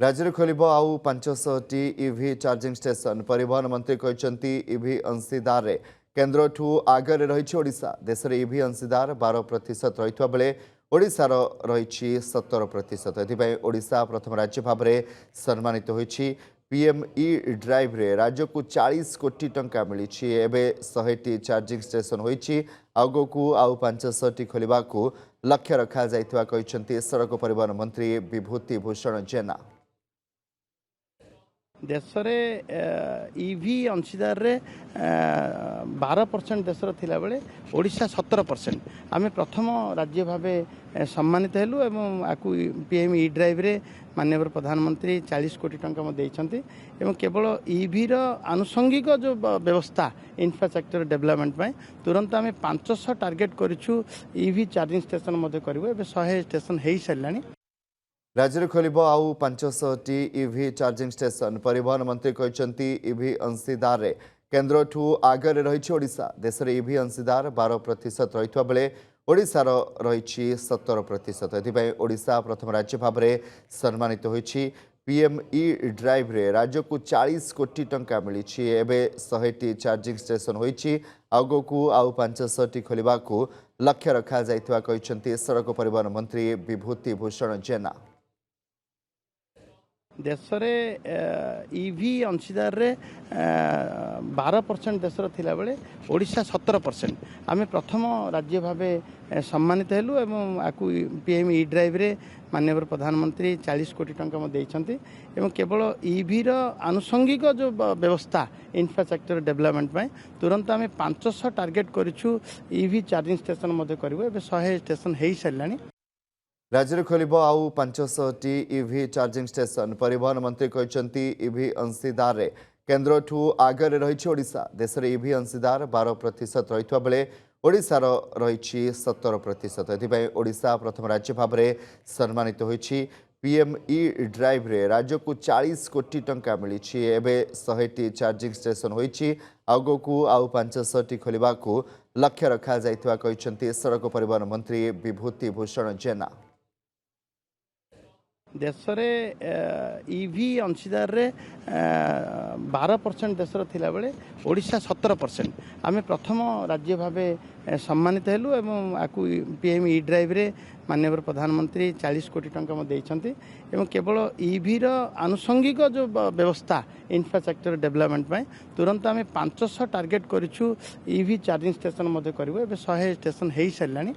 राज्य खोलिब आउ 500टी इवी चार्जिंग स्टेशन परिवहन मंत्री कहते इवी अंशीदार केन्द्र ठू आगे रही ओडिशा देश में इवी अंशीदार 12% रही बेले ओडिशार रही 17%। एथिपाई प्रथम राज्य भाव में सम्मानित होईछि। पीएमई ड्राइव रे राज्य को 40 कोटी टंका मिली। एवं 100टी चार्जिंग स्टेशन होईछि। आगो को आउ 500टी खोलिबा को लक्ष्य रखा जाइथिबा कहिसंती सड़क परिवहन मंत्री विभूति भूषण जेना। देश में ईवी अंशीदार 12% देश थिला बेले ओडिशा 17%। आम प्रथम राज्य भाव सम्मानित हेलु एवं आकु पीएमई ड्राइव रे माननीय प्रधानमंत्री 40 कोटी टंका देइछंती एवं केवल ईवी रो आनुषंगिक जो व्यवस्था इंफ्रास्ट्रक्चर डेवलपमेंट में तुरंत आम 500 टार्गेट करिछु। ईवी चार्जिंग स्टेशन मध्य करिवो एबे 100 स्टेशन हेई सारलानी। राज्य खोलिब आउ 500टी इवी चार्जिंग स्टेशन परिवहन मंत्री कहते इवी अंशीदार केन्द्र ठू आगे रही ओडिशा देश में इवी अंशीदार 12% रही बेले ओडिशार रही 17%। एथिपाई ओडिशा प्रथम राज्य भाव में सम्मानित होईछि। पीएमई ड्राइव रे राज्य को 40 कोटी टंका मिली। एवं 100टी चार्जिंग स्टेशन होईछि। आगो को आउ 500टी खोलिबा को लक्ष्य रखा जाइथिबा कहिसंती सड़क परिवहन मंत्री विभूति भूषण जेना। देश में ईवी अंशीदार 12% देश थिला बेले ओडिशा 17%। आम प्रथम राज्य भाव सम्मानित हेलु एवं आकु पीएमई ड्राइव रे माननीय प्रधानमंत्री 40 कोटी टंका देइछंती एवं केवल ईवी रो आनुषंगिक जो व्यवस्था इंफ्रास्ट्रक्चर डेवलपमेंट में तुरंत आम 500 टार्गेट करिछु। ईवी चार्जिंग स्टेशन मध्य करिवो एबे 100 स्टेशन हेई सारलानी। राज्य खोलिब आउ 500टी इवी चार्जिंग स्टेशन परिवहन मंत्री कहते इवी अंशीदार केन्द्र ठू आगे रही ओडिशा देश में इवी अंशीदार 12% रही बेले ओडिशार रही 17%। एथिपाई ओडिशा प्रथम राज्य भाव में सम्मानित होईछि। पीएमई ड्राइव रे राज्य को 40 कोटी टंका मिली। एवं 100टी चार्जिंग स्टेशन होईछि। आगो को आउ 500टी खोलिबा को लक्ष्य रखा जाइथिबा कहिसंती सड़क परिवहन मंत्री विभूति भूषण जेना। देश में ईवी अंशीदार 12% देश थिला बेले ओडिशा 17%। आम प्रथम राज्य भाव सम्मानित हेलु एवं आकु पीएमई ड्राइव रे माननीय प्रधानमंत्री 40 कोटी टंका देइछंती एवं केवल ईवी रो आनुषंगिक जो व्यवस्था इंफ्रास्ट्रक्चर डेवलपमेंट में तुरंत आम 500 टार्गेट करिछु। ईवी चार्जिंग स्टेशन मध्य करिवो एबे 100 स्टेशन हेई सारलानी।